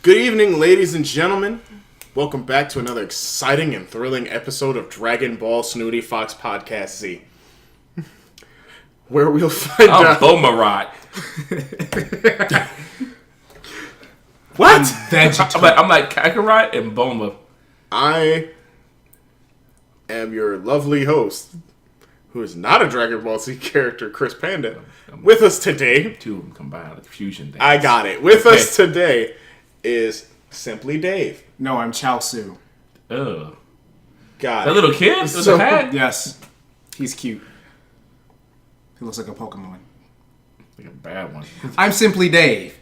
Good evening, ladies and gentlemen. Welcome back to another exciting and thrilling episode of Dragon Ball Snooty Fox Podcast Z, where we'll find out... Bomarat. What? I'm like Kakarot and Boma. I am your lovely host, who is not a Dragon Ball Z character, Chris Panda. With us today... Two of them combined, like fusion things. I got it. With us today is Simply Dave. No, I'm Chao Su. Ugh. Got that it. little kid with a hat? Yes. He's cute. He looks like a Pokemon. Like a bad one. I'm Simply Dave.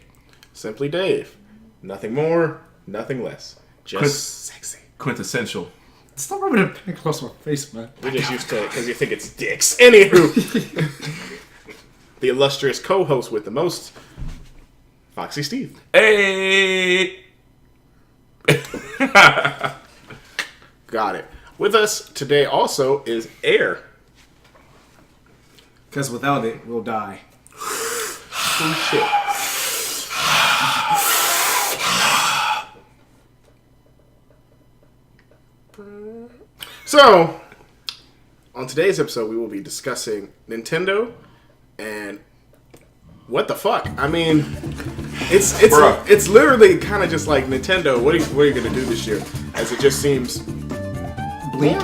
Simply Dave. Nothing more, nothing less. Just sexy. Quintessential. Stop rubbing a pen across my face, man. We're just used to it because you think it's dicks. Anywho, the illustrious co-host with the most, Foxy Steve. Hey! Got it. With us today also is Air. Because without it, we'll die. Oh, shit. So, on today's episode, we will be discussing Nintendo and what the fuck. I mean, it's literally kind of just like Nintendo. What are you gonna do this year? As it just seems bleak.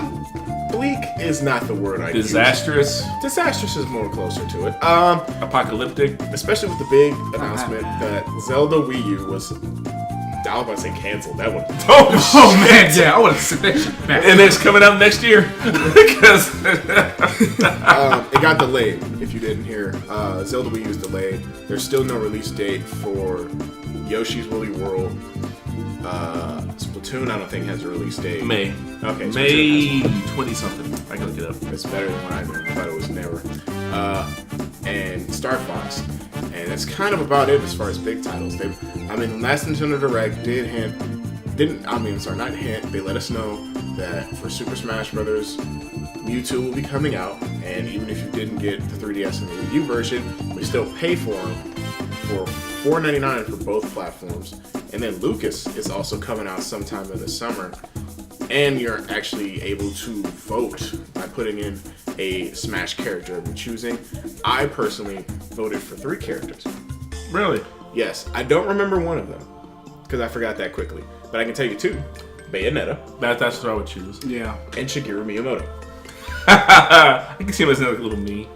Bleak is not the word I Disastrous. use. Disastrous is more closer to it. Apocalyptic. Especially with the big announcement that Zelda Wii U was. I was about to say canceled. That one. Oh man, yeah, I would have said that shit back. And it's coming out next year. Because it got delayed, if you didn't hear. Zelda Wii U is delayed. There's still no release date for Yoshi's Woolly World. Splatoon, I don't think, has a release date. May. Okay, May 20-something. I can look it up. It's better than what I thought it was never. And Star Fox. And that's kind of about it as far as big titles. Last Nintendo Direct they let us know that for Super Smash Bros. Mewtwo will be coming out, and even if you didn't get the 3DS and the Wii U version, we still pay for them for $4.99 for both platforms. And then Lucas is also coming out sometime in the summer, and you're actually able to vote by putting in a Smash character of your choosing. I personally voted for 3 characters. Really? Yes, I don't remember one of them because I forgot that quickly, but I can tell you 2: Bayonetta. That's what I would choose. Yeah. And Shigeru Miyamoto. I can see him as like a little me.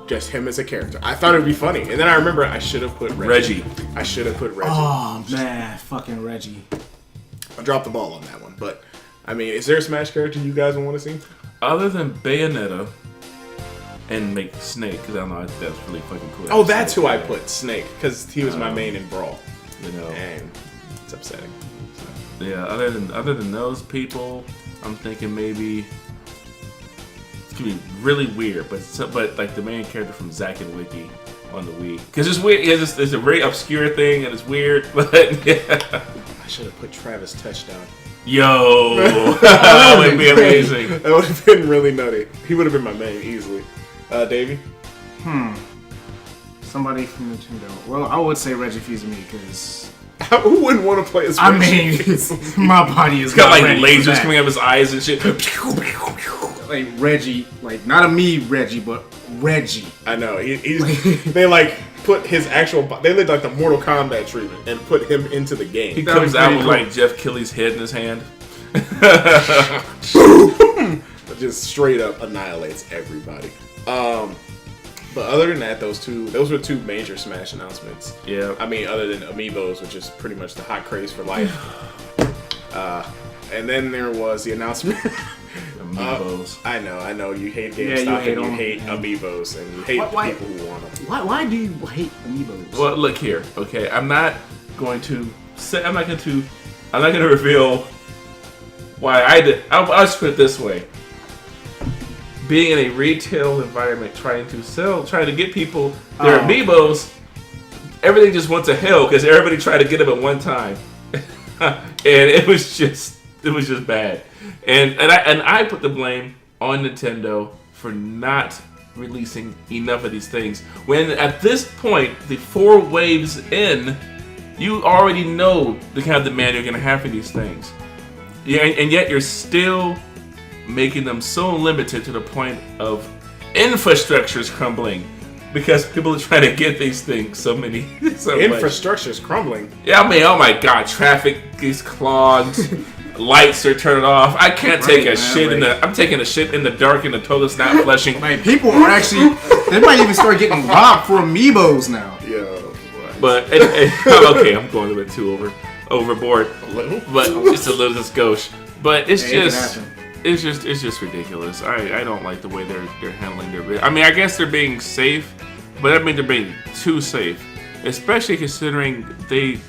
Just him as a character. I thought it would be funny, and then I remember I should have put Reggie. I should have put Reggie. Oh man, fucking Reggie. I dropped the ball on that one, but I mean, is there a Smash character you guys would want to see? Other than Bayonetta and make Snake, because I don't know, I think that's really fucking cool. Oh, that's who I put, Snake, because he was my main in Brawl. You know, and it's upsetting. So. Yeah, other than those people, I'm thinking maybe it's gonna be really weird, but like the main character from Zack and Wiki on the Wii, because it's weird. It's a very obscure thing and it's weird, but yeah. I should have put Travis Touchdown. Yo, that would be amazing. That would have been really nutty. He would have been my main easily. Davey? Somebody from Nintendo. Well, I would say Reggie Fils-Aimé because... Who wouldn't want to play as Reggie? My body is got like lasers coming out of his eyes and shit. Like Reggie, like not a me Reggie, but Reggie. I know. They like put his actual... They did like the Mortal Kombat treatment and put him into the game. He comes out with like Jeff Kelly's head in his hand. Just straight up annihilates everybody. But other than that, those were 2 major Smash announcements. Yeah. I mean, other than Amiibos, which is pretty much the hot craze for life. And then there was the announcement. Amiibos. I know. You hate GameStop and you hate them. Amiibos and you hate the people who want them. Why do you hate Amiibos? Well, look here. Okay, I'm not going to reveal why I did. I'll just put it this way. Being in a retail environment, trying to get people their Amiibos, everything just went to hell because everybody tried to get them at one time, and it was just bad. And I put the blame on Nintendo for not releasing enough of these things. When at this point, the 4 waves in, You already know the kind of demand you're gonna have for these things. Yeah, and yet you're still making them so limited to the point of infrastructure is crumbling because people are trying to get these things so much. Infrastructure is crumbling. Yeah, I mean, oh my god, traffic is clogged. Lights are turned off. I can't take a shit in the. I'm taking a shit in the dark and the toilet's not flushing. Like people are actually, they might even start getting robbed for amiibos now. Yo, But okay, I'm going a bit too overboard. a little, But just a little skosh. But it's Hey, it can just. happen. It's just ridiculous. I don't like the way they're handling their business. I mean, I guess they're being safe, but I mean they're being too safe, especially considering they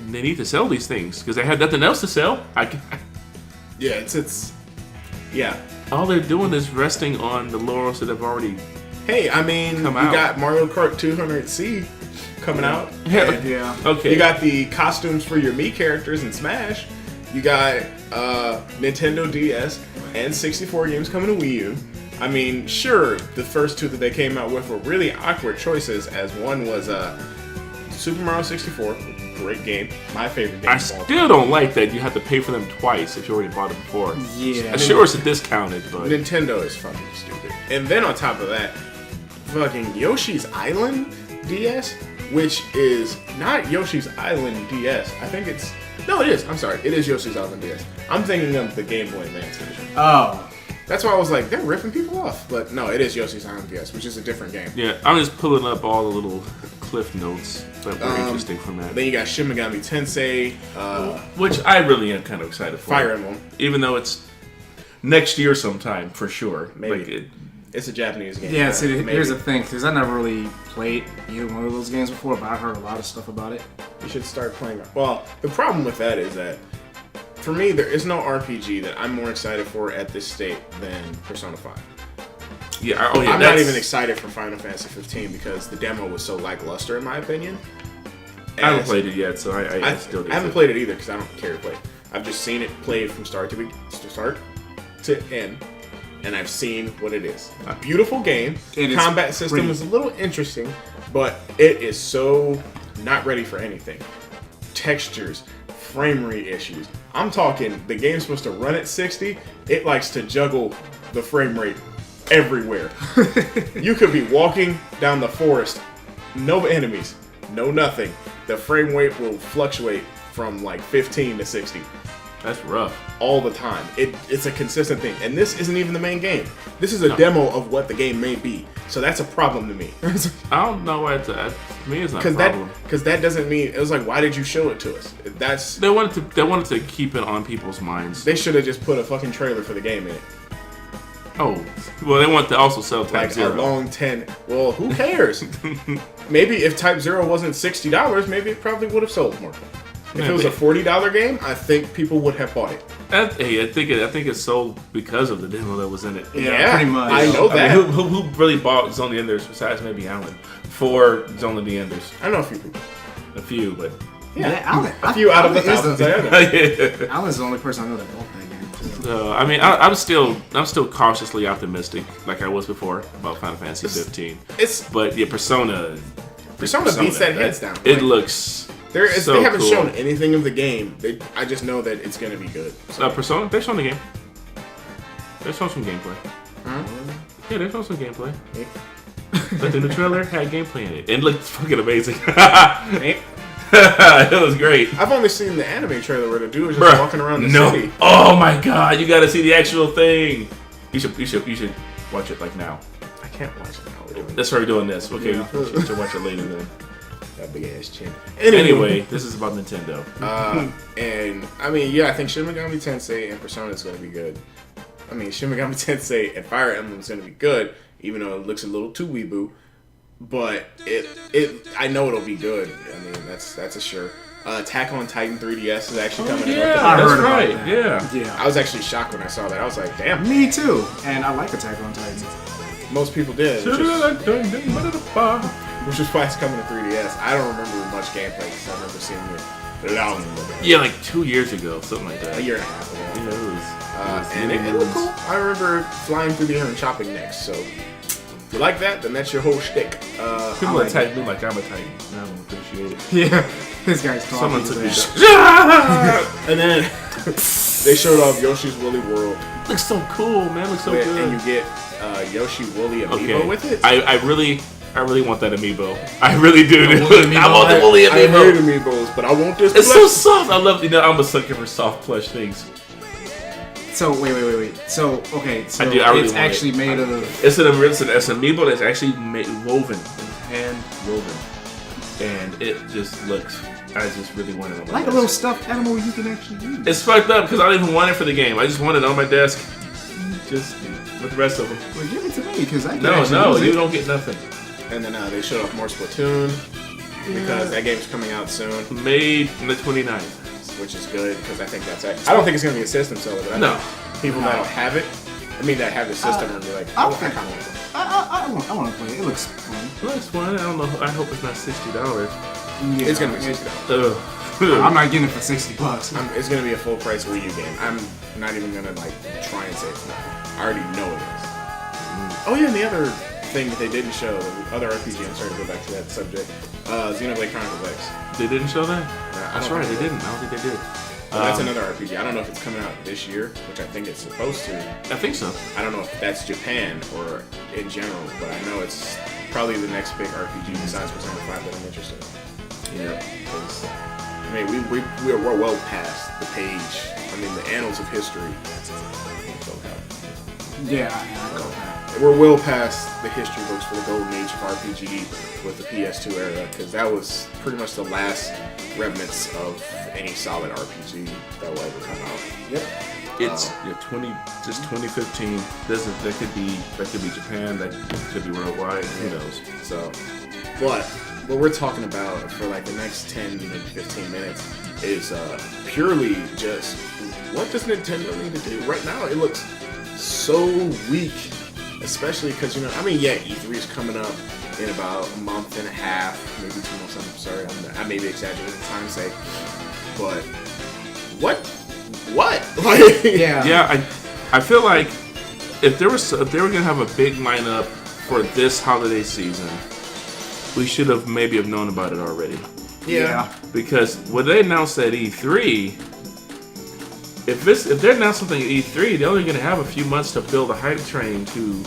need to sell these things because they had nothing else to sell. yeah, it's yeah. All they're doing is resting on the laurels that have already. Hey, I mean, Come you out. got Mario Kart 200C coming out. and Yeah. Okay. You got the costumes for your Mii characters in Smash. You got Nintendo DS and 64 games coming to Wii U. I mean, sure, the first two that they came out with were really awkward choices, as one was Super Mario 64, great game, my favorite game. I of all time. still don't like that you have to pay for them twice if you already bought it before. Yeah. Sure, it's discounted, but Nintendo is fucking stupid. And then on top of that, fucking Yoshi's Island DS, which is not Yoshi's Island DS. I think it's... No, it is. I'm sorry. It is Yoshi's Island DS. I'm thinking of the Game Boy Advance version. Oh. That's why I was like, they're ripping people off. But no, it is Yoshi's Island DS, which is a different game. yeah, I'm just pulling up all the little cliff notes that were interesting from that. Then you got Shin Megami Tensei, Which I really am kind of excited for. Fire Emblem. Even though it's next year sometime, for sure. Maybe. Like It's a Japanese game. Yeah, see, Maybe. here's the thing, because I never really played either one of those games before, but I heard a lot of stuff about it. You should start playing. Well, the problem with that is that, for me, there is no RPG that I'm more excited for at this state than Persona 5. yeah, I'm not that's- even excited for Final Fantasy 15 because the demo was so lackluster, in my opinion. I haven't And played it yet, so I still I haven't played it either because I don't care to play. I've just seen it played from start to end, and I've seen what it is. A beautiful game. It is Combat system pretty. is a little interesting, but it is so not ready for anything. Textures, frame rate issues. I'm talking the game's supposed to run at 60. It likes to juggle the frame rate everywhere. You could be walking down the forest, no enemies, no nothing. The frame rate will fluctuate from like 15 to 60 That's rough. all the time. It's a consistent thing. And this isn't even the main game. This is a demo of what the game may be. So that's a problem to me. I don't know why to me it's not a Because problem. that doesn't mean, it was like, why did you show it to us? They wanted to keep it on people's minds. They should have just put a fucking trailer for the game in it. Oh, well, they want to also sell Type Like Zero. a long 10. Well, who cares? Maybe if Type Zero wasn't $60, maybe it probably would have sold more. If it was a $40 game, I think people would have bought it. Hey, I think it's sold because of the demo that was in it. Yeah, pretty much. I know that. I mean, who really bought Zone of the Enders besides maybe Alan for Zone of the Enders? I know a few people. A few, but Yeah, Alan, A few out of the Alan is thousands I know. Alan's the only person I know that bought that game. I mean, I'm still cautiously optimistic, like I was before about Final Fantasy 15. But yeah, Persona beats that heads down. It Like, looks. So they haven't cool. shown anything of the game. I just know that it's going to be good. So, Persona, they're showing the game. They're showing some gameplay. Yeah, they're showing some gameplay. But the new trailer had gameplay in it. It looked fucking amazing. It was great. I've only seen the anime trailer where the dude was just Bruh, walking around the no. city. Oh my god, you gotta see the actual thing. You should watch it like now. I can't watch it now. We're doing That's why we're doing this. Okay, Yeah. we should watch it later then. that big ass chin. Anyway, this is about Nintendo. And I mean, yeah, I think Shin Megami Tensei and Persona is going to be good. I mean, Shin Megami Tensei and Fire Emblem is going to be good, even though it looks a little too weeboo. But I know it'll be good. I mean, that's a sure. Attack on Titan 3DS is actually coming. Yeah, out. I that's heard about right. that. Yeah. Yeah. I was actually shocked when I saw that. I was like, damn, Me too. And I like Attack on Titan. most people did. Which is why it's coming to 3DS. I don't remember much gameplay because I remember seeing it long ago. Yeah, like 2 years ago, something like that. A year and a half ago. Yeah, it was. And it looked cool. I remember flying through the air and chopping necks. So if you like that, then that's your whole shtick. People that type me like I'm a Titan. I don't appreciate it. Yeah. This guy's talking. Someone took me his down. ass. And then they showed off Yoshi's Woolly World. Looks so cool, man. Looks so and good. you get Yoshi Woolly amiibo with it. I really want that amiibo. I really do. The Woolly amiibo. I want the Woolly I hate amiibo. amiibos, but I want this. It's so plush. soft. I love. I'm a sucker for soft plush things. So wait. So okay, so I really it's want actually it. made of. It's an amiibo that's actually woven, it's hand woven, and it just looks. I just really want it on my Like desk. a little stuffed animal you can actually use. It's fucked up because I don't even want it for the game. I just want it on my desk, just with the rest of them. Well, give it to me because I can No, actually use you it. don't get nothing. And then they showed off more Splatoon because that game's coming out soon, Made on the 29th. which is good because I think that's. I don't think it's gonna be a system seller, but I No. think people that don't have it, that have the system, will be like, I oh, I think- kind of want it. I want to play it. It looks fun. It looks fun. I don't know. I hope it's not $60. Yeah, It's gonna be $60. I'm not getting it for $60. It's gonna be a full price Wii U game. I'm not even gonna try and say it's not. I already know it is. Oh yeah, and the other thing that they didn't show, the other RPG, I'm sorry to go back to that subject, Xenoblade Chronicles X. They didn't show that? I That's don't right, think they didn't. I don't think they did. That's another RPG. I don't know if it's coming out this year, which I think it's supposed to. I think so. I don't know if that's Japan or in general, but I know it's probably the next big RPG besides Persona 5 that I'm interested in. Yeah. Because, we're well past the page. The annals of history. Yeah, I got that. We're well past the history books for the golden age of RPG with the PS2 era, because that was pretty much the last remnants of any solid RPG that will ever come out. Yep. It's 2015. That could be Japan. That could be worldwide. Who knows? So, but what we're talking about for the next 10, maybe 15 minutes is purely just what does Nintendo need to do right now? It looks so weak, especially because E3 is coming up in about a month and a half, maybe 2 months. I'm sorry, I may be exaggerating the time's sake, but what? Yeah, I feel like if they were gonna have a big lineup for this holiday season, we should have maybe known about it already. Yeah. Because when they announced at E3, if they announce something at E3, they're only gonna have a few months to build a hype train to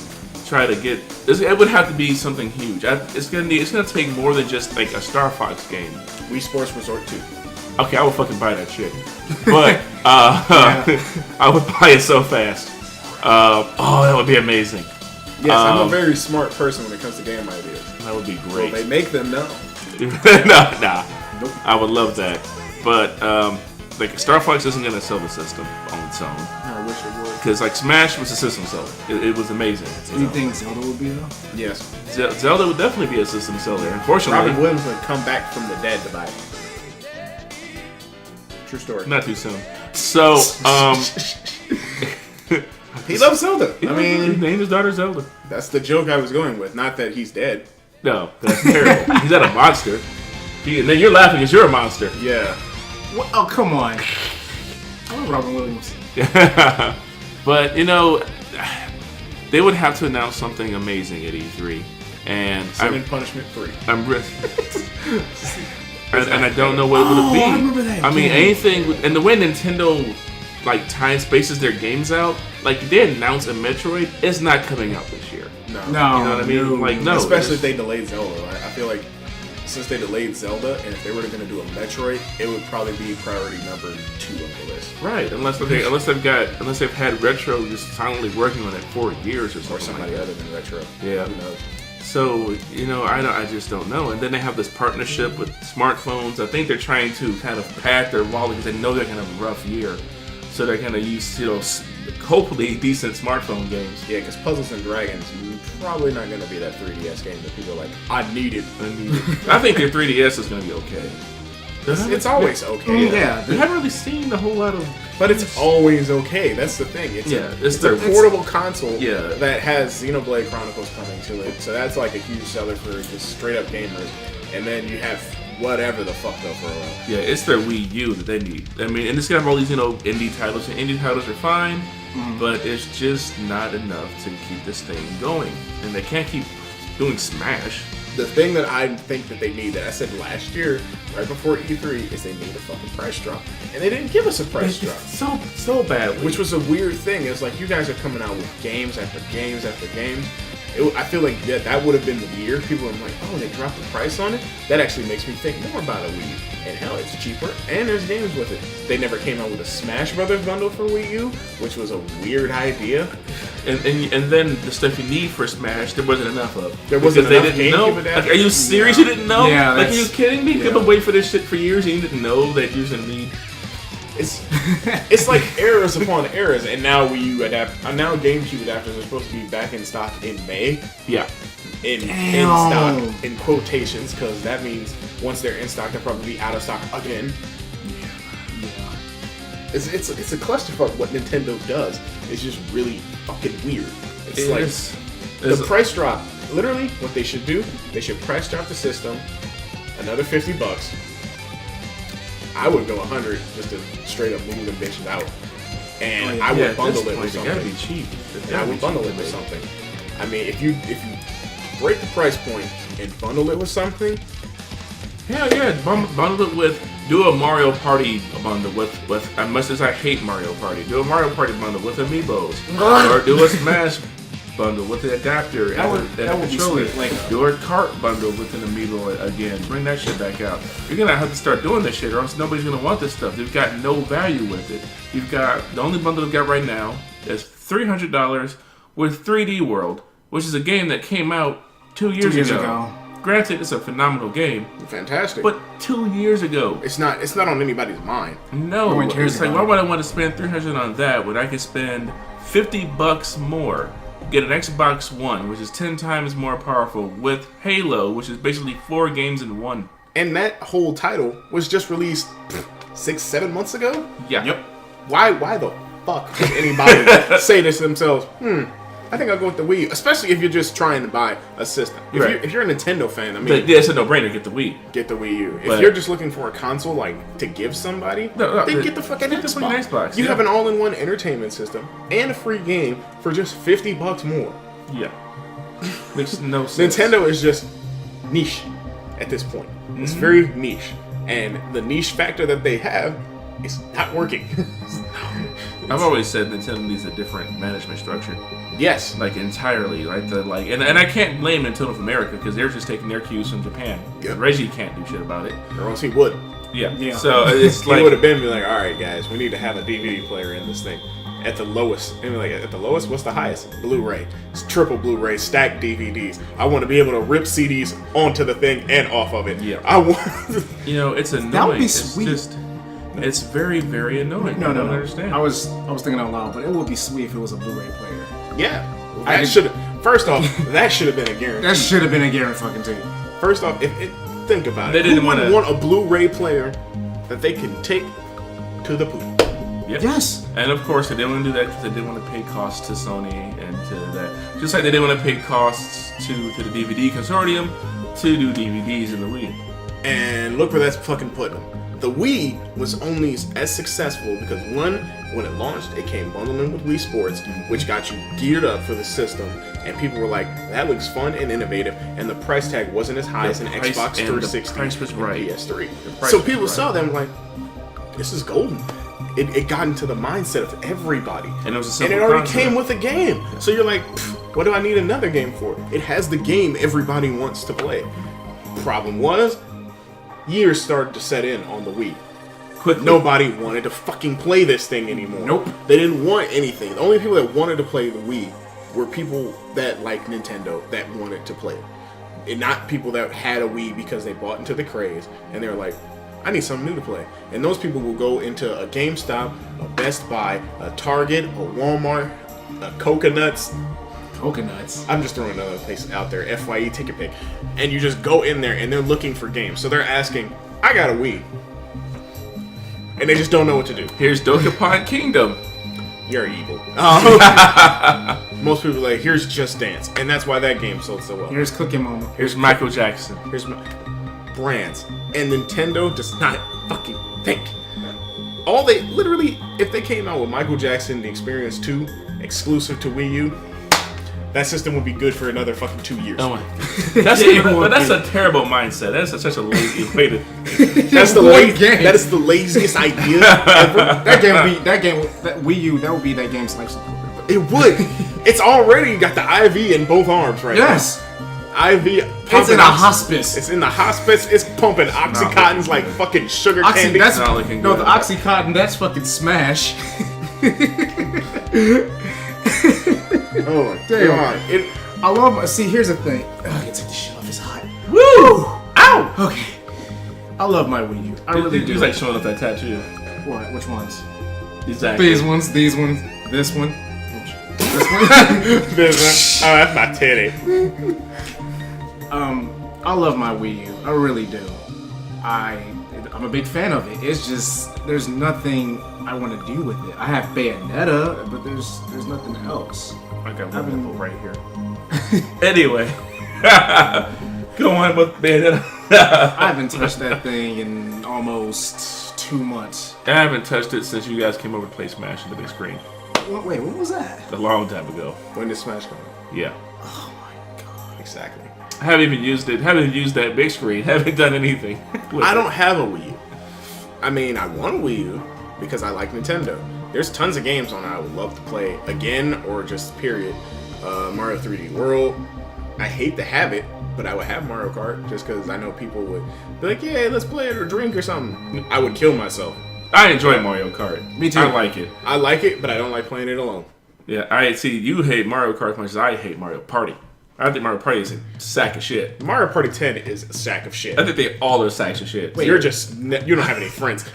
try to get. It would have to be something huge. It's gonna take more than just a Star Fox game. Wii Sports Resort 2. Okay, I would fucking buy that shit. But I would buy it so fast. That would be amazing. Yes, I'm a very smart person when it comes to game ideas. That would be Well, great. they make them know. Nah. Nope. I would love that. But Star Fox isn't gonna sell the system on its own. I wish it would. Because Smash was a system seller. It was amazing. You think Zelda would be though? Yes. Zelda would definitely be a system seller. Unfortunately, Robin Williams would come back from the dead to buy it. True story. not too soon. So, He loves Zelda. he named his daughter Zelda. That's the joke I was going with. Not that he's dead. No, that's terrible. He's not a monster. And then you're laughing because you're a monster. Yeah. What? Oh, come on. I love Robin Williams. But they would have to announce something amazing at E3, and Sin and Punishment 3. and I don't know what it would be. I remember that game. Anything, and the way Nintendo time spaces their games out, they announce a Metroid, it's not coming out this year. No. No, You know what I mean? No. Especially if they delayed Zelda. I feel like since they delayed Zelda, and if they were going to do a Metroid, it would probably be priority number 2 on the list. Right, unless they've had Retro just silently working on it for years or something. Or somebody other than Retro. Yeah. Who knows? So, I just don't know. And then they have this partnership with smartphones. I think they're trying to kind of pad their wallet because they know they're going to have a rough year. So they're going to use, hopefully decent smartphone games. Yeah, because Puzzles and Dragons probably not going to be that 3DS game that people are like, I need it. I think their 3DS is going to be okay. It's always okay. Yeah. We haven't really seen a whole lot of... But it's always okay. That's the thing. It's it's a portable console Yeah. that has Xenoblade Chronicles coming to it. So that's a huge seller for just straight up gamers. And then you have whatever the fuck though for a while. Yeah, it's their Wii U that they need. And it's got all these, indie titles. And indie titles are fine, but it's just not enough to keep this thing going. And they can't keep doing Smash. The thing that I think that they need, that I said last year, right before E3 is they made a fucking price drop, and they didn't give us a price drop. So badly. Which was a weird thing. It's like you guys are coming out with games after games after games. I feel like that would have been the year. People are like, oh, they dropped the price on it? That actually makes me think more about a Wii. And hell, it's cheaper, and there's games with it. They never came out with a Smash Brothers bundle for Wii U, which was a weird idea. And then the stuff you need for Smash, there wasn't enough of. There wasn't because enough they didn't know. GameCube Like, are you serious? You didn't know? Yeah, like, are you kidding me? yeah. You've been waiting for this shit for years, and you didn't know that you was gonna need. It's like errors upon errors, and now Wii U now GameCube adapters are supposed to be back in stock in May. Yeah. In stock, in quotations, because that means once they're in stock, they'll probably be out of stock again. Yeah. It's a clusterfuck what Nintendo does. It's just really fucking weird. It's the price drop. Literally, what they should do, they should price drop the system another $50. I would go 100 just to straight up move them bitches out, and I would bundle it with something. It gotta be cheap. And I would bundle it with something. I mean, if you break the price point and bundle it with something, hell yeah, bundle it with. Do a Mario Party bundle with. As much as I hate Mario Party, do a Mario Party bundle with amiibos, or do a Smash bundle with the adapter and the controller. Do a cart bundle with an amiibo again. Bring that shit back out. You're gonna have to start doing this shit, or else nobody's gonna want this stuff. They've got no value with it. You've got the only bundle they've got right now is $300 with 3D World, which is a game that came out 2 years ago. Granted, it's a phenomenal game. fantastic. But 2 years ago. It's not on anybody's mind. No. It's like, why would I want to spend $300 on that when I could spend $50 more, get an Xbox One, which is 10 times more powerful, with Halo, which is basically 4 games in one. And that whole title was just released 6-7 months ago? Yeah. Yep. Why the fuck would anybody say this to themselves? I think I'll go with the Wii, especially if you're just trying to buy a system. If you're a Nintendo fan, I mean, it's a no-brainer. Get the Wii. Get the Wii U. If you're just looking for a console like to give somebody, then get the fucking Xbox. You have an all-in-one entertainment system and a free game for just $50 more. Yeah, makes no sense. Nintendo is just niche at this point. It's very niche, and the niche factor that they have is not working. I've always said Nintendo needs a different management structure. Yes, like entirely, right? And I can't blame Nintendo of America because they're just taking their cues from Japan. Yep. Reggie can't do shit about it, or else he would. Yeah. So it's like he would have been like, all right, guys, we need to have a DVD player in this thing at the lowest. And like at the lowest, what's the highest? Blu-ray. It's triple Blu-ray, stacked DVDs. I want to be able to rip CDs onto the thing and off of it. Yeah. I want. It's annoying. That would be sweet. It's very, very annoying. No, I don't understand. I was thinking out loud, but it would be sweet if it was a Blu-ray player. Yeah. That should have. First off, that should have been a guarantee. That should have been a guarantee. First off, think about it. They didn't want a Blu-ray player that they can take to the poop. Yep. Yes. And of course, they didn't want to do that because they didn't want to pay costs to Sony and to that. Just like they didn't want to pay costs to the DVD consortium to do DVDs in the Wii. And look where that's fucking putting them. The Wii was only as successful because when it launched, it came bundling with Wii Sports, which got you geared up for the system, and people were like, that looks fun and innovative, and the price tag wasn't as high as an Xbox 360 the price was right. PS3. So people saw them like, this is golden. It got into the mindset of everybody. And it was a simple and it already concept. came with a game. So you're like, what do I need another game for? It has the game everybody wants to play. Problem was, years started to set in on the Wii. Quickly. Nobody wanted to fucking play this thing anymore. Nope. They didn't want anything. The only people that wanted to play the Wii were people that like Nintendo that wanted to play it. And not people that had a Wii because they bought into the craze and they were like, I need something new to play. And those people will go into a GameStop, a Best Buy, a Target, a Walmart, a Coconuts. I'm just throwing another place out there. FYE, take your pick. And you just go in there and they're looking for games. So they're asking, I got a Wii. And they just don't know what to do. Here's Dokapon Kingdom. You're evil. Most people are like, here's Just Dance. And that's why that game sold so well. Here's Cooking Mama. Here's Michael Jackson. Here's brands. And Nintendo does not fucking think. All they, literally, if they came out with Michael Jackson, The Experience 2, exclusive to Wii U, that system would be good for another fucking 2 years. Oh my God. That's a terrible mindset. That's such a lazy way to. That's the That is the laziest idea ever. That Wii U, that would be that game's life support. It would. It's already got the IV in both arms right Yes. now. IV. It's in a hospice. It's in the hospice. It's pumping Oxycontins like fucking sugar candy. That's not looking no, good. the Oxycontin. That's fucking smash. Oh my Damn. God. I love. See, here's the thing. I can take this shit off. It's hot. Woo! Ow! Okay. I love my Wii U. I really do. He's like showing off that tattoo. What? Which ones? Exactly. These ones. This one. This one. This one. Oh, that's my titty. I love my Wii U. I really do. I'm a big fan of it. It's just there's nothing I want to do with it. I have Bayonetta, but there's nothing else. I got one nipple right here. Anyway, go on with Bayonetta. I haven't touched that thing in almost 2 months. I haven't touched it since you guys came over to play Smash on the big screen. Wait, what was that? A long time ago. When did Smash come? Yeah. Oh my god. Exactly. I haven't even used it. Haven't used that big screen. Haven't done anything. I don't have a Wii U. I mean, I want a Wii U because I like Nintendo. There's tons of games on it I would love to play again or just period. Mario 3D World. I hate to have it, but I would have Mario Kart just because I know people would be like, yeah, let's play it or drink or something. I would kill myself. I enjoy Mario Kart. Me too. I like it. I like it, but I don't like playing it alone. Yeah, I see. You hate Mario Kart as much as I hate Mario Party. I think Mario Party is a sack of shit. Mario Party 10 is a sack of shit. I think they all are sacks of shit. Wait, you don't have any friends.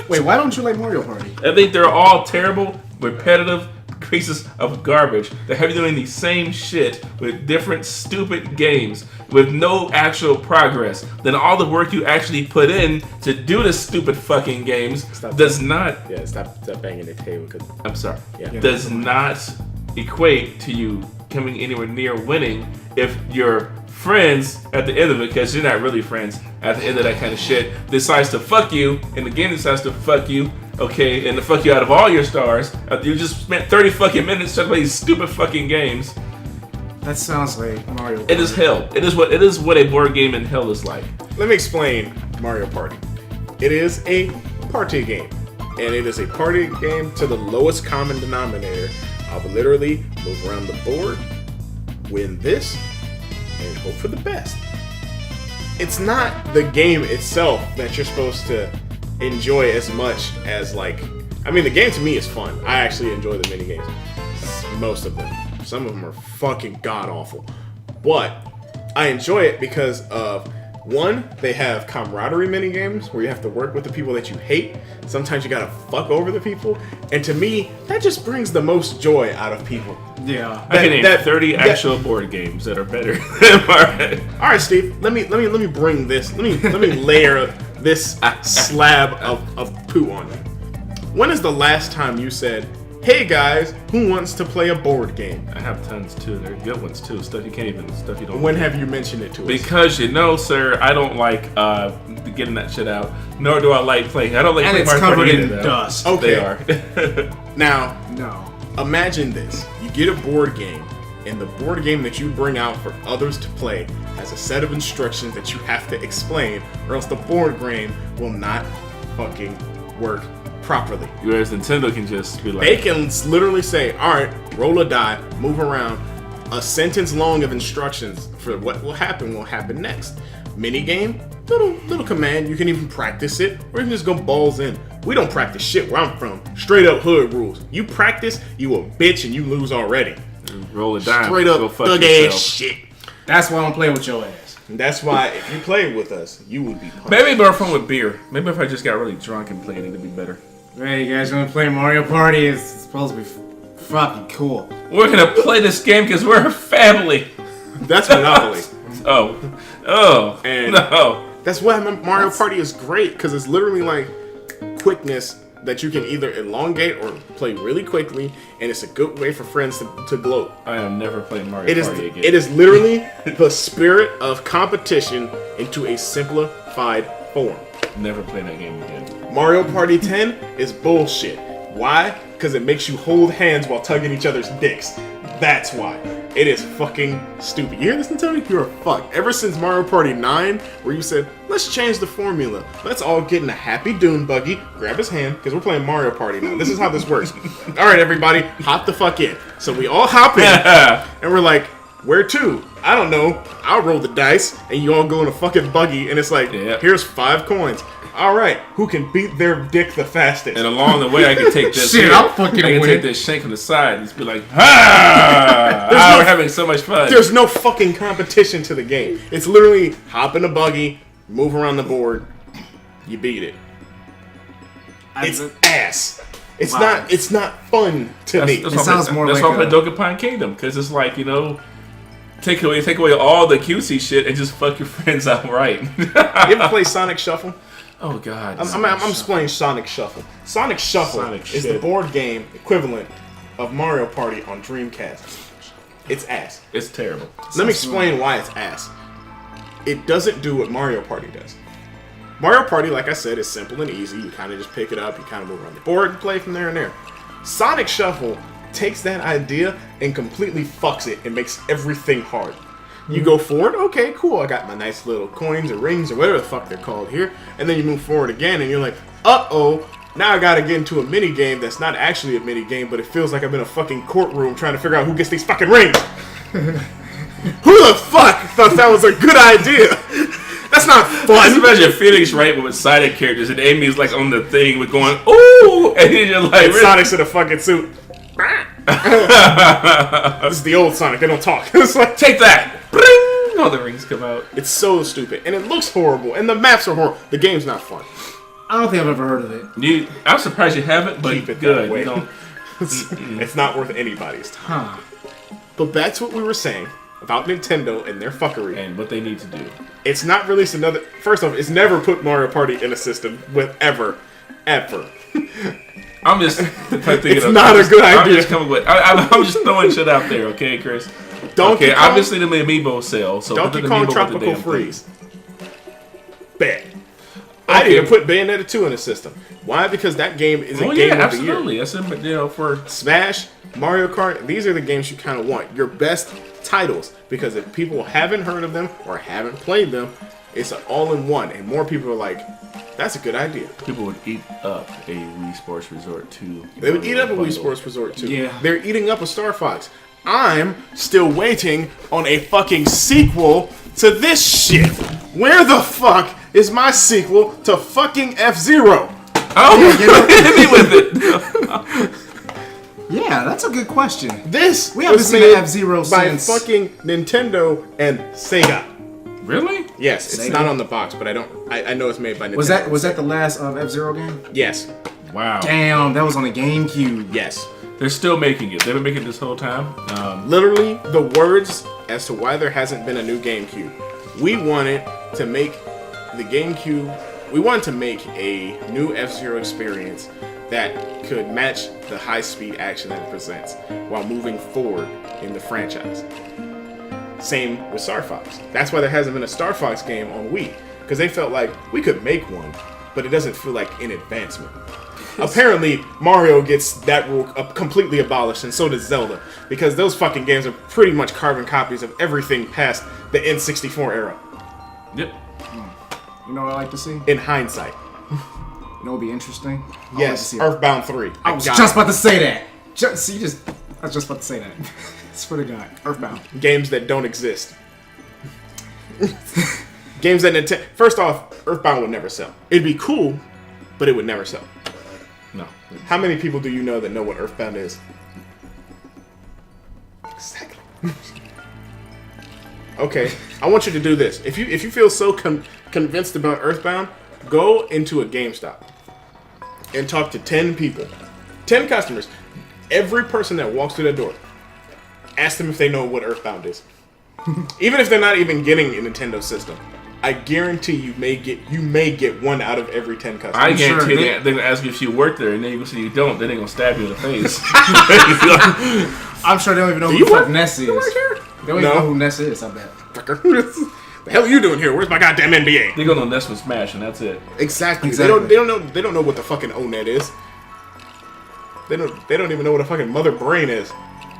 Wait, why don't you like Mario Party? I think they're all terrible, repetitive pieces of garbage that have you doing the same shit with different stupid games with no actual progress. Then all the work you actually put in to do the stupid fucking games does not. Yeah, stop banging the table. I'm sorry. Yeah. Does not equate to you coming anywhere near winning if your friends at the end of it, because you're not really friends at the end of that kind of shit, decides to fuck you, and the game decides to fuck you, okay, and to fuck you out of all your stars. You just spent 30 fucking minutes to play these stupid fucking games. That sounds like Mario Party. It is hell. It is what a board game in hell is like. Let me explain Mario Party. It is a party game, and it is a party game to the lowest common denominator. I'll literally move around the board, win this, and hope for the best. It's not the game itself that you're supposed to enjoy as much as, like, I mean, the game to me is fun. I actually enjoy the mini games. Most of them. Some of them are fucking god-awful. But I enjoy it because of, one, they have camaraderie mini games where you have to work with the people that you hate. Sometimes you gotta fuck over the people. And to me, that just brings the most joy out of people. Yeah. I can name 30 actual board games that are better than Mario. All right, Steve. Let me bring this. Let me layer this slab of poo on you. When is the last time you said, "Hey guys, who wants to play a board game?" I have tons too. They're good ones too. Stuff you can't even. Stuff you don't. When have you mentioned it to us? Because you know, sir, I don't like getting that shit out. Nor do I like playing. I don't like And playing it's Mario covered Party in either, dust. though. Okay. They are. Now, No. imagine this. You get a board game, and the board game that you bring out for others to play has a set of instructions that you have to explain, or else the board game will not fucking work properly. Whereas Nintendo can just be like, They can literally say, all right, roll a die, move around, a sentence long of instructions for what will happen next. Mini game, little command, you can even practice it, or you can just go balls in. We don't practice shit where I'm from. Straight up hood rules. You practice, you a bitch and you lose already. roll a dime. Straight Go up fuck thug yourself. ass shit. That's why I don't play with your ass. And that's why if you play with us, you would be punished. Maybe more fun with beer. Maybe if I just got really drunk and played it, it'd be better. Hey, you guys want to play Mario Party? It's supposed to be fucking cool. We're gonna play this game because we're a family. That's Monopoly. Oh, And- no. That's why Mario Party is great, because it's literally like quickness that you can either elongate or play really quickly, and it's a good way for friends to gloat. I am never playing Mario Party again. It is literally the spirit of competition into a simplified form. Never play that game again. Mario Party 10 is bullshit. Why? Because it makes you hold hands while tugging each other's dicks. That's why. It is fucking stupid. You hear this, Nintendo? You're a fuck. Ever since Mario Party 9, where you said, let's change the formula. Let's all get in a happy dune buggy, grab his hand, because we're playing Mario Party now. This is how this works. All right, everybody, hop the fuck in. So we all hop in, and we're like, where to? I don't know. I'll roll the dice, and you all go in a fucking buggy, and it's like, here's 5 coins. All right, who can beat their dick the fastest? And along the way, I can take this. Shit, I'll fucking I can win. take this shank from the side and just be like, ah! We're having so much fun. There's no fucking competition to the game. It's literally hop in a buggy, move around the board, you beat it. It's ass. It's not. It's not fun to me. It sounds more that's like why I play Dokkan Pine Kingdom, because it's like, you know, take away all the cutesy shit and just fuck your friends outright. You ever play Sonic Shuffle? Oh god. I'm explaining Sonic Shuffle. Sonic Shuffle is the board game equivalent of Mario Party on Dreamcast. It's ass. It's terrible. Let me explain why it's ass. It doesn't do what Mario Party does. Mario Party, like I said, is simple and easy. You kind of just pick it up, you kind of move around the board, and play from there and there. Sonic Shuffle takes that idea and completely fucks it and makes everything hard. You go forward, okay, cool, I got my nice little coins or rings or whatever the fuck they're called here, and then you move forward again and you're like, uh-oh, now I gotta get into a mini game that's not actually a mini game, but it feels like I'm in a fucking courtroom trying to figure out who gets these fucking rings. Who the fuck thought that was a good idea? That's not fun. Just imagine Phoenix right with sided characters and Amy's like on the thing with going, ooh, and then you're like, and Sonic's in a fucking suit. This is the old Sonic, they don't talk. It's like, take that! Bring! All the rings come out. It's so stupid, and it looks horrible, and the maps are horrible. The game's not fun. I don't think I've ever heard of it. I'm surprised you haven't, but Keep it good. that way. You don't, It's not worth anybody's time. Huh. But back to what we were saying about Nintendo and their fuckery. and what they need to do. It's not released another... First off, it's never put Mario Party in a system with ever. I'm just thinking It's not a good idea. I'm just coming with. I'm just throwing shit out there, okay, Chris? Donkey Kong, obviously the amiibo sale. So Donkey put the Kong amiibo with the Tropical damn thing. Freeze. Bet. I didn't even put Bayonetta 2 in the system. Why? Because that game is a game of the year. Absolutely. That's for Smash, Mario Kart, these are the games you kind of want. Your best titles. Because if people haven't heard of them or haven't played them, it's an all-in-one. And more people are like, that's a good idea. people would eat up a Wii Sports Resort 2. They would eat up a Wii Sports Resort 2. Yeah. They're eating up a Star Fox. I'm still waiting on a fucking sequel to this shit. Where the fuck is my sequel to fucking F-Zero? Oh, hit me with it. Yeah, that's a good question. This We haven't was seen made F-Zero by since... fucking Nintendo and Sega. Really? Yes, it's Sega? not on the box, but I know it's made by Nintendo. Was that the last F-Zero game? Yes. Wow. Damn, that was on the GameCube. Yes. They're still making it. They've been making it this whole time. Literally, the words as to why there hasn't been a new GameCube. We wanted to make the GameCube. We wanted to make a new F-Zero experience that could match the high-speed action that it presents while moving forward in the franchise. Same with Star Fox. That's why there hasn't been a Star Fox game on Wii, because they felt like we could make one, but it doesn't feel like an advancement. Apparently, Mario gets that rule completely abolished, and so does Zelda, because those fucking games are pretty much carbon copies of everything past the N64 era. Yep. You know what I like to see? In hindsight. You know what would be interesting? Yes, Earthbound 3. I was just about to say that. I was just about to say that. Swear to God. Earthbound. Games that don't exist. Games that Nintendo... First off, Earthbound would never sell. It'd be cool, but it would never sell. No. How many people do you know that know what Earthbound is? Exactly. Okay, I want you to do this. If you feel so convinced about Earthbound, go into a GameStop and talk to 10 people. 10 customers. Every person that walks through that door, ask them if they know what Earthbound is. Even if they're not even getting a Nintendo system. I guarantee you may get 1 out of every 10 customers. I guarantee they're going to ask you if you work there, and then you say you don't, then they're going to stab you in the face. I'm sure they don't even know who the fuck Ness is. They don't even know who Ness is, I bet. The hell are you doing here? Where's my goddamn NBA? They're going to Ness with Smash, and that's it. Exactly. They don't know what the fucking ONET is. They don't even know what a fucking mother brain is.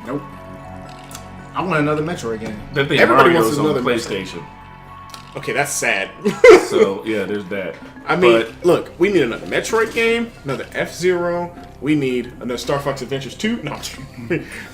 Nope. I want another Metroid game. That thing Everybody Mario's wants on another PlayStation. Okay, that's sad. So yeah, there's that. I mean, look, we need another Metroid game, another F-Zero. We need another Star Fox Adventures 2. No,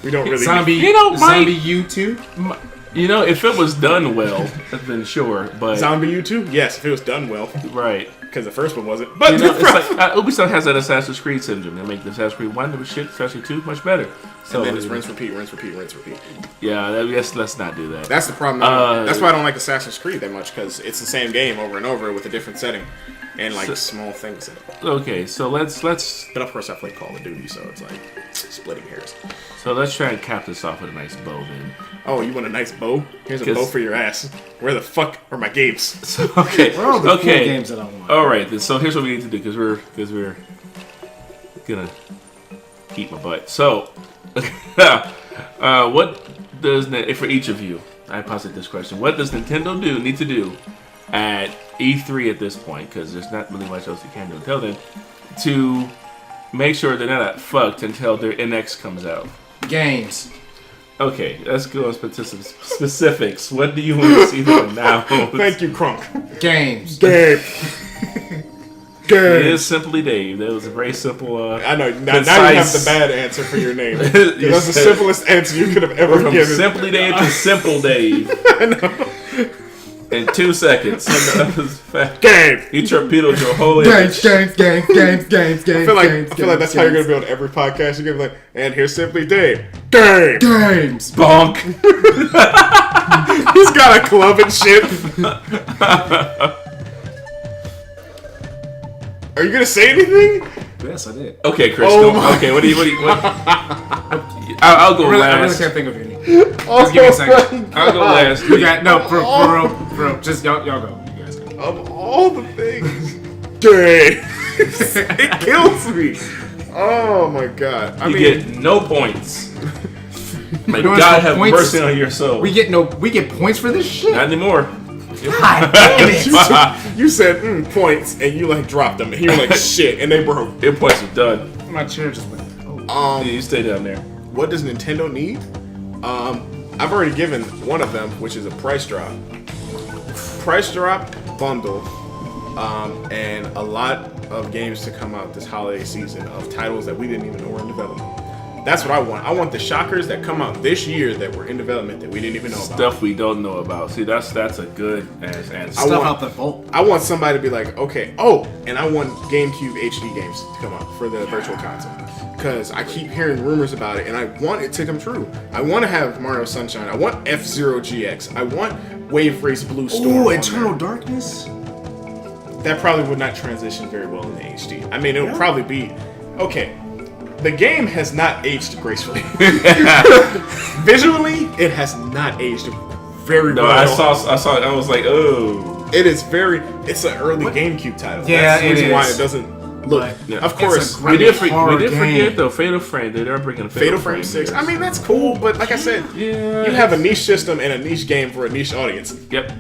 we don't really. Zombie, Mike- Zombie U2. You know, if it was done well, then sure. But Zombie U2? Yes, if it was done well. right. Because the first one wasn't. But You know, it's like Ubisoft has that Assassin's Creed syndrome. They make the Assassin's Creed 1 was shit, Assassin's Creed 2 much better. So and then it's rinse, repeat, rinse, repeat, rinse, repeat. yeah, let's not do that. That's the problem. That's why I don't like Assassin's Creed that much, because it's the same game over and over with a different setting and like small things in it. Okay, so let's But of course, I play Call of Duty, so it's like splitting hairs. try and cap this off with a nice bow then. Oh, you want a nice bow? Here's a 'Cause- bow for your ass. Where the fuck are my games? So, okay, Where are all the cool okay. games that I want? All right, then. So here's what we need to do because we're gonna eat my butt. So, what does for each of you? I posit this question: what does Nintendo need to do at E3 at this point? Because there's not really much else you can do until then to make sure they're not fucked until their NX comes out. Games. Okay, let's go on some specifics. What do you want to see them now? Thank you, Crunk. Games. Dave. It is Simply Dave. That was a very simple. I know. Now you have the bad answer for your name. That's the simplest answer you could have ever From given. Simply Dave to Simple Dave. In 2 seconds. Game. You torpedoed your whole Games. image. Games. I feel like that's how you're gonna be on every podcast. You're gonna be like, and here's Simply Dave. Game. Games. Bonk. He's got a club and shit. Are you gonna say anything? Yes, I did. Okay, Chris. Oh go. my- Okay, what? I'll go I really last. can't think of any. Just give me a second. I'll go last. You got no for real. Just y'all go. You guys go. Of all the things, game. It kills me. Oh my god. I You mean, get no points. May know what's God no have points? mercy on your soul. We get points for this shit. Not anymore. God damn it. you said points, and you like dropped them, and you were like shit, and they broke. Your points are done. My chair just went. Yeah, you stay down there. What does Nintendo need? I've already given one of them, which is a price drop. Price drop bundle, and a lot of games to come out this holiday season of titles that we didn't even know were in development. That's what I want. I want the shockers that come out this year that were in development that we didn't even know about. Stuff we don't know about. See, that's a good ass answer. Stuff out the vault. I want somebody to be like, okay, and I want GameCube HD games to come out for the virtual console. Because I keep hearing rumors about it, and I want it to come true. I want to have Mario Sunshine. I want F-Zero GX. I want Wave Race Blue Storm. Ooh, on Eternal there. Darkness. That probably would not transition very well into HD. I mean, it would probably be... Okay, the game has not aged gracefully. Visually, it has not aged very well. No, I saw. I was like, oh. It is very... It's an early GameCube title. Yeah, That's the it reason why is. it doesn't look... Yeah. Of course... We did horror forget game. though. Fatal Frame. They're bringing Fatal Frame 6. I mean, that's cool, but like I said, Yeah. you have a niche system and a niche game for a niche audience. Yep.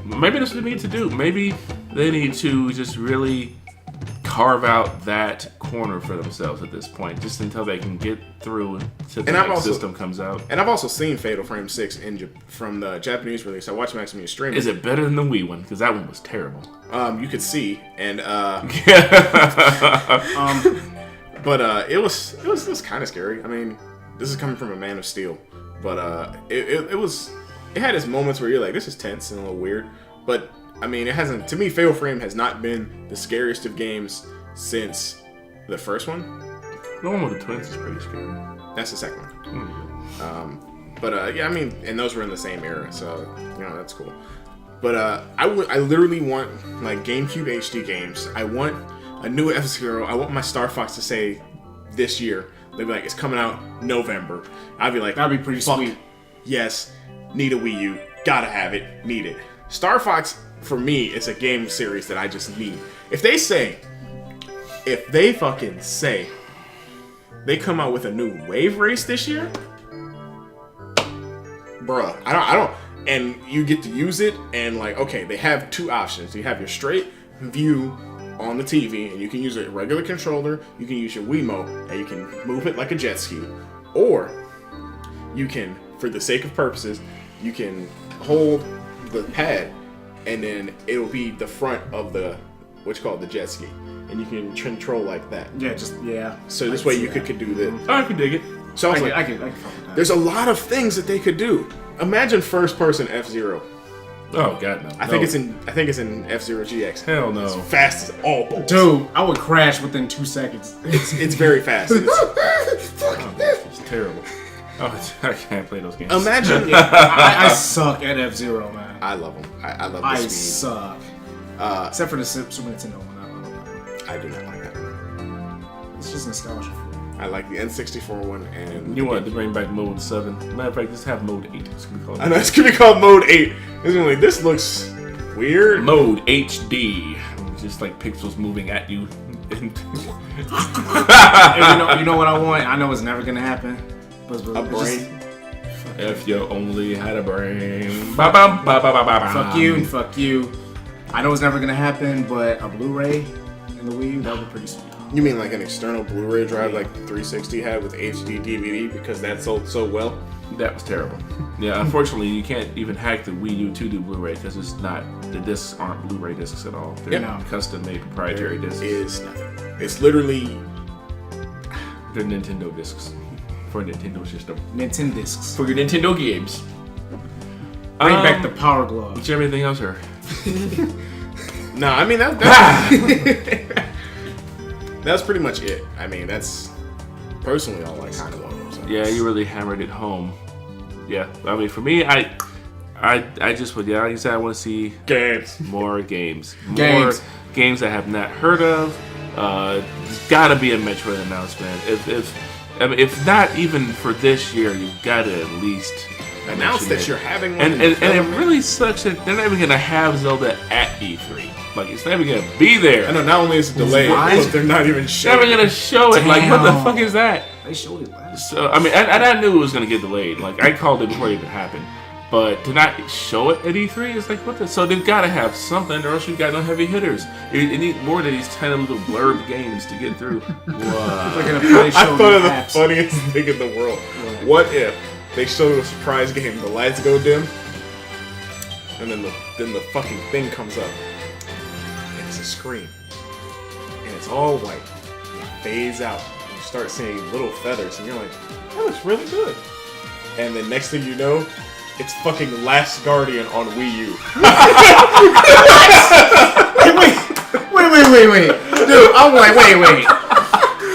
Maybe that's what they need to do. Maybe they need to just really carve out that corner for themselves at this point, just until they can get through to the And I've next also- system comes out. And I've also seen Fatal Frame 6 from the Japanese release. I watched Maximum stream. Is it better than the Wii one? Because that one was terrible. You could see, and but it was kind of scary. I mean, this is coming from a man of steel, but it had its moments where you're like, this is tense and a little weird, but I mean, it hasn't. To me, Fatal Frame has not been the scariest of games since the first one. The one with the twins is pretty scary. That's the second one. Mm. But yeah, I mean, and those were in the same era, so you know that's cool. But I literally want like GameCube HD games. I want a new F-Zero. I want my Star Fox to say this year. They'd be like, it's coming out November. I'd be like, That'd be pretty fuck, sweet. yes, need a Wii U. Gotta have it. Need it. Star Fox for me is a game series that I just need. If they fucking say they come out with a new Wave Race this year, bruh, I don't, and you get to use it, and like, okay, they have two options. You have your straight view on the TV, and you can use a regular controller, you can use your Wiimote, and you can move it like a jet ski. Or you can, for the sake of purposes, you can hold the pad, and then it'll be the front of the, what you call it, the jet ski. And you can control like that. Yeah. So this way you could do this. Oh, I can dig it. So I was like, I can fuck with that. there's a lot of things that they could do. Imagine first-person F-Zero. Oh god, no. I think it's in F-Zero GX. Hell no. It's fast as all balls. Dude, I would crash within 2 seconds. It's very fast. It's terrible. Oh, I can't play those games. Imagine. I suck at F-Zero, man. I love them. I love the I speed. suck. Except for the Super Nintendo one. I do not like that. It's just nostalgia for me. I like the N64 one and. You wanted to bring back Mode 7. Matter of fact, just have Mode 8. It's gonna be called I know it's gonna be called Mode 8. It's gonna be like, this looks weird. Mode HD. Just like pixels moving at you. And you know what I want? I know it's never gonna happen. But A brain. If you only had a brain. Ba-bum, ba-ba-ba-ba-bam. Fuck you and fuck you. I know it's never gonna happen, but a Blu-ray in the Wii U, that would be pretty sweet. You mean like an external Blu-ray drive like the 360 had with HD DVD because that sold so well? That was terrible. Yeah, unfortunately, you can't even hack the Wii U to do Blu-ray because it's not, the discs aren't Blu-ray discs at all. They're custom-made proprietary discs. Is nothing. It's literally. They're Nintendo discs for a Nintendo system. Nintendo discs. For your Nintendo games. Bring back the Power Glove. Did you have anything else, or? No, I mean that's that's pretty much it. I mean that's personally all I kind of want. So. Yeah, you really hammered it home. Yeah, I mean for me, I just would, like you said, I want to see more games. More games I have not heard of. There's gotta be a Metroid announcement. If not even for this year, you've got to at least announce that you're having one. And it really sucks that they're not even gonna have Zelda at E3. Like it's not even gonna be there. I know. Not only is it delayed, but they're not even showing. They're not gonna show it. Like what the fuck is that? They showed it last. So I mean, I knew it was gonna get delayed. Like I called it before it even happened. But to not show it at E3 is like what the? So they've got to have something, or else you've got no heavy hitters. You need more of these tiny little blurb games to get through. Wow. I thought of the funniest thing in the world. What if they show a surprise game, the lights go dim, and then the fucking thing comes up, and it's a screen, and it's all white, and it fades out, and you start seeing little feathers, and you're like, that looks really good. And then next thing you know, it's fucking Last Guardian on Wii U. Wait. Dude, I'm like, wait.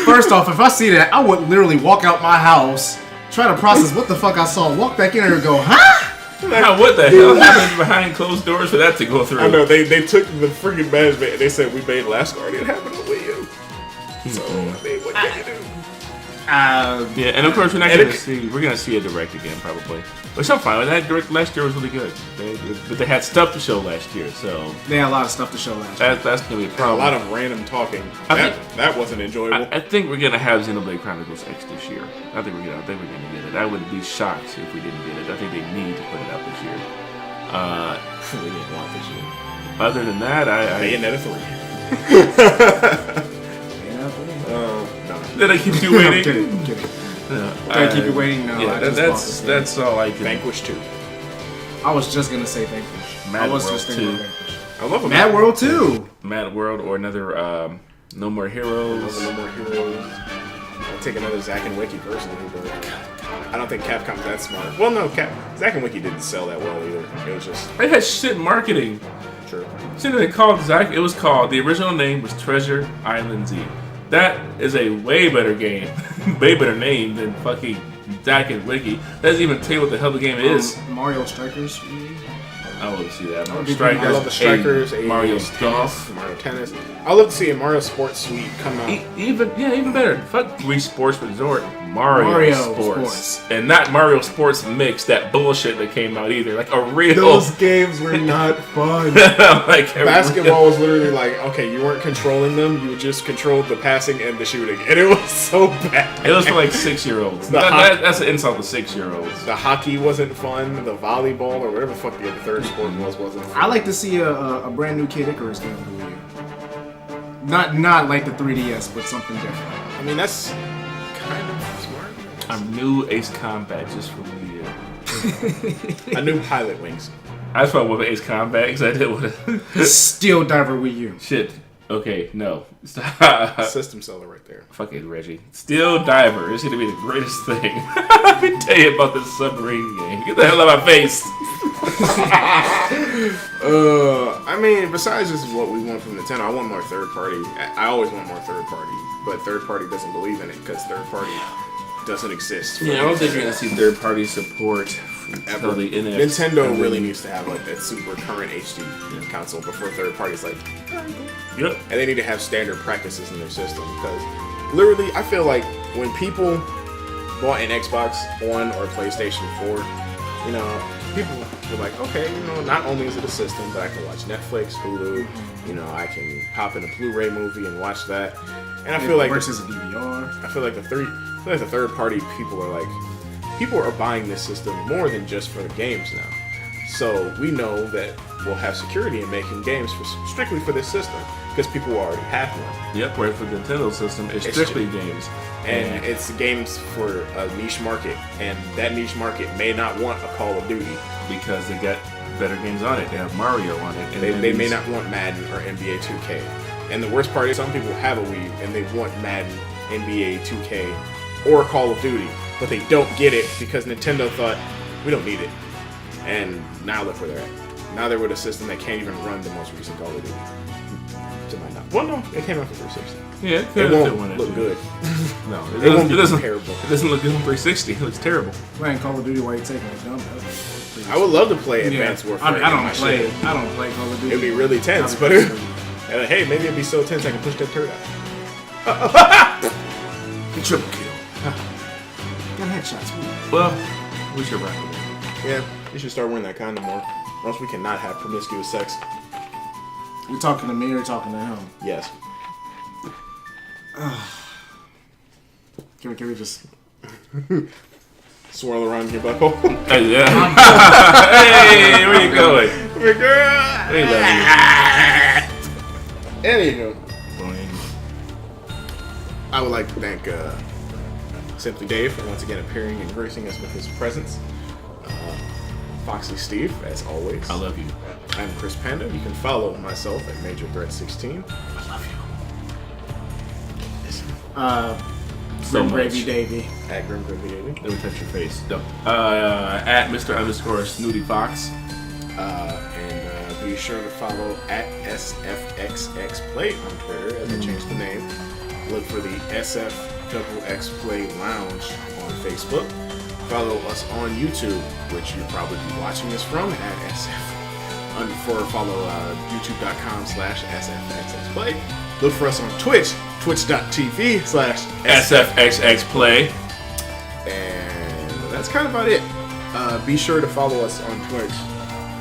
First off, if I see that, I would literally walk out my house, try to process what the fuck I saw, walk back in there and go, huh? Now, what the hell happened behind closed doors for that to go through? I know, they took the freaking management and they said, we made Last Guardian happen on Wii U. So, I mean, what can you do? Yeah, and of course we're gonna see a direct again probably, which I'm fine with. That direct last year was really good, but they had stuff to show last year, so they had a lot of stuff to show last year. That's gonna be a problem. A lot of random talking. That wasn't enjoyable. I think we're gonna have Xenoblade Chronicles X this year. I think we're gonna get it. I wouldn't be shocked if we didn't get it. I think they need to put it out this year. They didn't want this year. Other than that, Bayonetta 3. Did I keep you waiting? I'm kidding. Did I keep you waiting? No. Yeah, that's all I can. Vanquish 2. I was just gonna say Vanquish. Mad World 2. I love Mad World 2. Mad World or another No More Heroes. No More Heroes. I'll take another Zack and Wiki personally, but I don't think Capcom's that smart. Well, no, Zack and Wiki didn't sell that well either. It was just. They had shit marketing. True. Shouldn't they called Zack? It was called, the original name was Treasure Island Z. That is a way better game, way better name than fucking Zack and Wiki. Doesn't even tell you what the hell the game is. Mario Strikers. I would see that. Mario I Strikers. love the Strikers. Mario Tennis. Mario Tennis. I love to see a Mario Sports Suite come out. Even better. Fuck Wii Sports Resort. Mario Sports. And not Mario Sports Mix, that bullshit that came out either. Like a real. Those games were not fun. Like basketball was literally like, okay, you weren't controlling them, you just controlled the passing and the shooting. And it was so bad. It was for like 6-year-olds. That's an insult to 6-year-olds. The hockey wasn't fun. The volleyball or whatever the fuck the third sport wasn't fun. I like to see a brand new Kid Icarus game. Not like the 3DS, but something different. I mean, that's kind of smart. A new Ace Combat just for Wii U. A new Pilot Wings. I just want with Ace Combat because I did with Steel Diver Wii U. Shit. Okay, no. Stop. System seller right there. Fucking Reggie. Steel Diver is going to be the greatest thing. Let me tell you about this submarine game. Get the hell out of my face. I mean, besides just what we want from Nintendo, I want more third party. I always want more third party, but third party doesn't believe in it because third party doesn't exist. Yeah, I don't think you're going to see third party support Ever. the NX. Nintendo really needs to have like that super current HD console before third party's like, Yep. and they need to have standard practices in their system because literally, I feel like when people bought an Xbox One or PlayStation 4, you know, people were like, okay, you know, not only is it a system, but I can watch Netflix, Hulu, you know, I can pop in a Blu-ray movie and watch that. And I feel like versus a DVR. I feel like the third party people are like, people are buying this system more than just for the games now. So we know that we'll have security in making games strictly for this system because people already have one. Yep, whereas for the Nintendo system, it's strictly games. And it's games for a niche market, and that niche market may not want a Call of Duty Because they got better games on it. They have Mario on it. And they may not want Madden or NBA 2K. And the worst part is some people have a Wii and they want Madden, NBA 2K, or Call of Duty, but they don't get it because Nintendo thought, we don't need it. And now look where they're at. Now they're with a system that can't even run the most recent Call of Duty. To my knowledge. Well, no, it came out for 360. Yeah, It won't look good. No, It won't be comparable. It doesn't look good on 360. It looks terrible. Playing Call of Duty while you're taking a dump. I would love to play Advanced Warfare. I in don't my play. shit. I don't play Call of Duty. It'd be really tense, but hey, maybe it'd be so tense I can push that turd out. Triple kill. Got headshots. Well, we should wrap it up. Yeah, you should start wearing that condom more. Or else we cannot have promiscuous sex. You talking to me or talking to him? Yes. Can we just Swirl around your butthole. Hey, yeah. Hey, where you going? My girl. We love Anywho, you. I would like to thank Simply Dave for once again appearing and gracing us with his presence. Foxy Steve, as always. I love you. I'm Chris Panda. You can follow myself at Major Threat 16. I love you. So Gravy Davy. At Grim Gravy Davy. Let me touch your face. No. At Mr_Snooty Fox. And be sure to follow at sfxxPLAY on Twitter as I changed the name. Look for the sfxxPLAY Lounge on Facebook. Follow us on YouTube, which you'll probably be watching this from at SF. Follow youtube.com/sfxxPLAY. Look for us on Twitch, twitch.tv/sfxxPLAY. And that's kind of about it. Be sure to follow us on Twitch.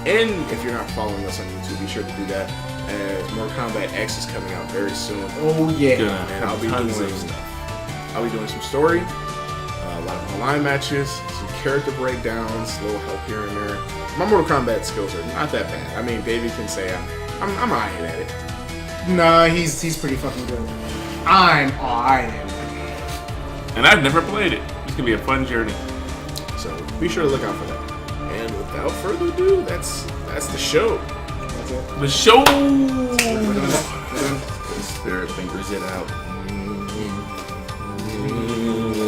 And if you're not following us on YouTube, be sure to do that. As Mortal Kombat X is coming out very soon. Oh yeah. Good. And I'll be doing some story, a lot of online matches, some character breakdowns, a little help here and there. My Mortal Kombat skills are not that bad. I mean, Davey can say I'm eyeing at it. Nah, he's pretty fucking good. I'm alright. And I've never played it. It's gonna be a fun journey. So be sure to look out for that. And without further ado, that's the show. That's it. The show. We're done. Spirit fingers it out.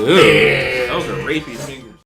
Yeah. That was a rapey